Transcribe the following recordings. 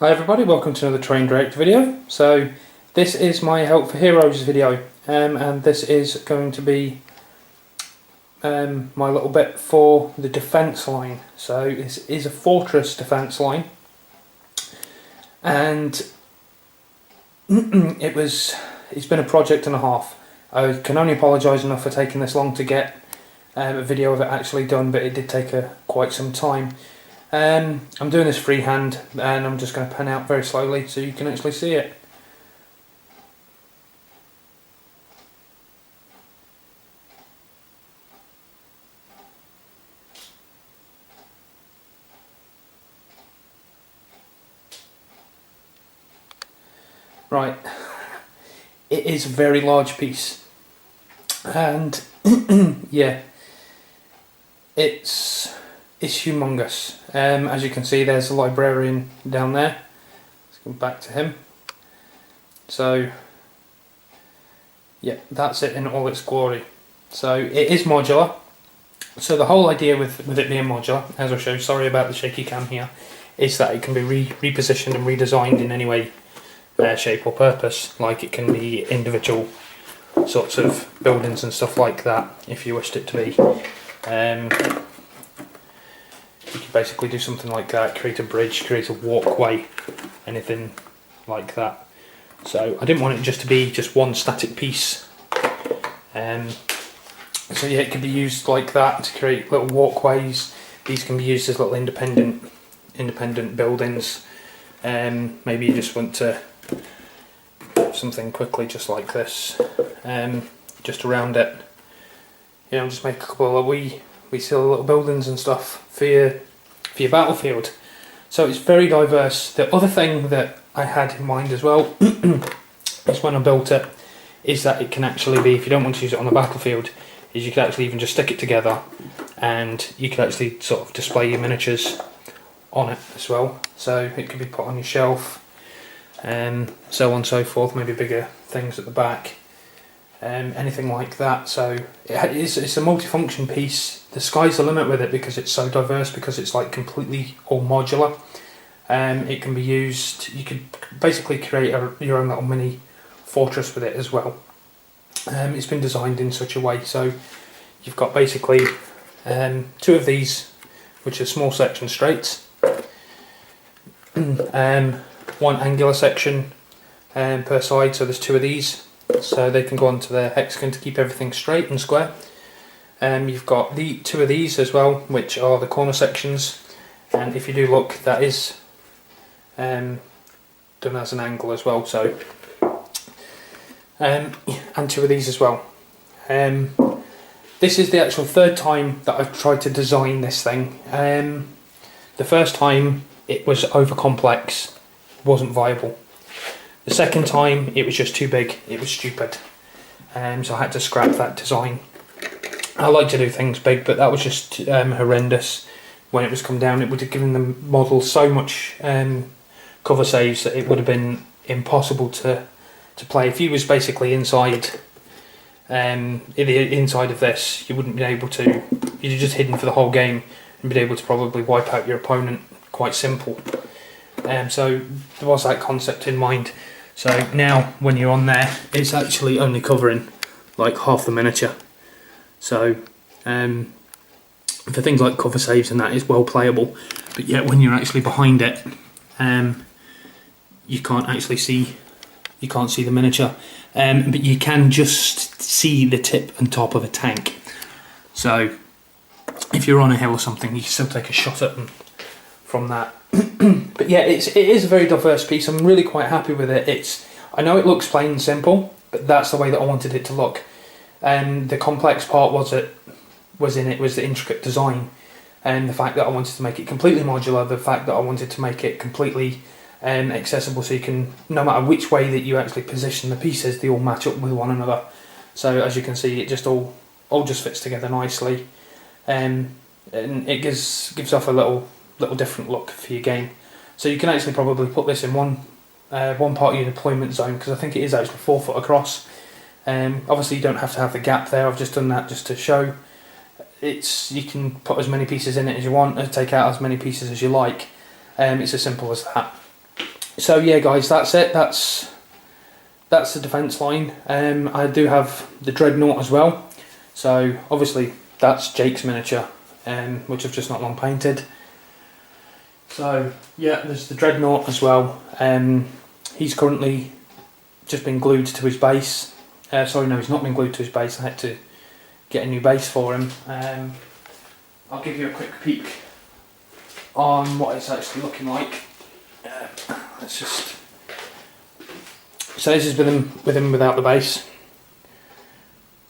Hi everybody, welcome to another Train Direct video. So this is my Help for Heroes video, and this is going to be my little bit for the defence line. So this is a fortress defence line, and it's been a project and a half. I can only apologise enough for taking this long to get a video of it actually done, but it did take quite some time. I'm doing this freehand, and I'm just going to pen out very slowly so you can actually see it. Right, it is a very large piece, and yeah, it's humongous. As you can see, there's a librarian down there. Let's go back to him. So yeah, that's it in all its glory. So it is modular. So the whole idea with it being modular, as I'll show, sorry about the shaky cam here, is that it can be repositioned and redesigned in any way, shape or purpose. Like it can be individual sorts of buildings and stuff like that if you wished it to be. You could basically do something like that, create a bridge, create a walkway, anything like that. So I didn't want it just to be just one static piece. So yeah, it could be used like that to create little walkways. These can be used as little independent buildings. Maybe you just want to something quickly just like this, just around it. You know, just make a couple of wee silly little buildings and stuff for your battlefield. So it's very diverse. The other thing that I had in mind as well is when I built it, is that it can actually be, if you don't want to use it on the battlefield, is you could actually even just stick it together and you could actually sort of display your miniatures on it as well. So it could be put on your shelf, and so on and so forth, maybe bigger things at the back. Anything like that. So it's a multifunction piece. The sky's the limit with it because it's so diverse, because it's like completely all modular. It can be used, you could basically create your own little mini fortress with it as well. It's been designed in such a way, so you've got basically two of these, which are small section straights, one angular section per side, so there's two of these. So they can go onto the hexagon to keep everything straight and square. You've got the two of these as well, which are the corner sections, and if you do look, that is done as an angle as well. So and two of these as well. This is the actual third time that I've tried to design this thing. The first time it was over complex, wasn't viable. The second time it was just too big, it was stupid, so I had to scrap that design. I like to do things big, but that was just horrendous. When it was come down, it would have given the model so much cover saves that it would have been impossible to play. If you was basically inside inside of this, you wouldn't be able to, you'd just hidden for the whole game and be able to probably wipe out your opponent quite simple. So there was that concept in mind. So now when you're on there, it's actually only covering like half the miniature. So for things like cover saves and that, is well playable, but yet when you're actually behind it, you can't actually see, you can't see the miniature, but you can just see the tip and top of a tank. So if you're on a hill or something, you can still take a shot at them from that. But yeah, it is a very diverse piece. I'm really quite happy with it. I know it looks plain and simple, but that's the way that I wanted it to look. And the complex part was the intricate design, and the fact that I wanted to make it completely modular, the fact that I wanted to make it completely accessible, so you can, no matter which way that you actually position the pieces, they all match up with one another. So as you can see, it just all just fits together nicely, and it gives off a little different look for your game. So you can actually probably put this in one part of your deployment zone, because I think it is actually 4 foot across. Obviously you don't have to have the gap there, I've just done that just to show. You can put as many pieces in it as you want, and take out as many pieces as you like. It's as simple as that. So yeah, guys, that's it. That's the defence line. I do have the Dreadnought as well. So obviously that's Jake's miniature, which I've just not long painted. So yeah, there's the Dreadnought as well. He's currently just been glued to his base. Sorry, no, he's not been glued to his base. I had to get a new base for him. I'll give you a quick peek on what it's actually looking like. Let's just. So this is with him without the base.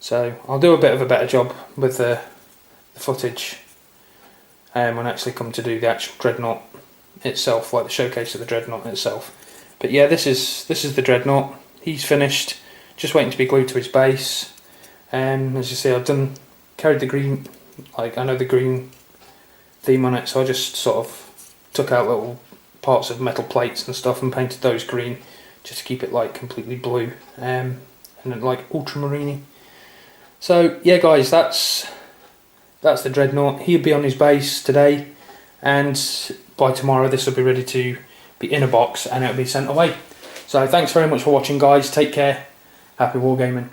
So I'll do a bit of a better job with the footage when I actually come to do the actual Dreadnought itself, like the showcase of the Dreadnought itself. But yeah, this is the Dreadnought. He's finished, just waiting to be glued to his base. As you see, I've carried the green, like I know the green theme on it, so I just sort of took out little parts of metal plates and stuff and painted those green, just to keep it like completely blue and then like ultramarine. So yeah, guys, that's the Dreadnought. He'll be on his base today, and by tomorrow this will be ready to be in a box and it'll be sent away. So thanks very much for watching, guys. Take care. Happy wargaming.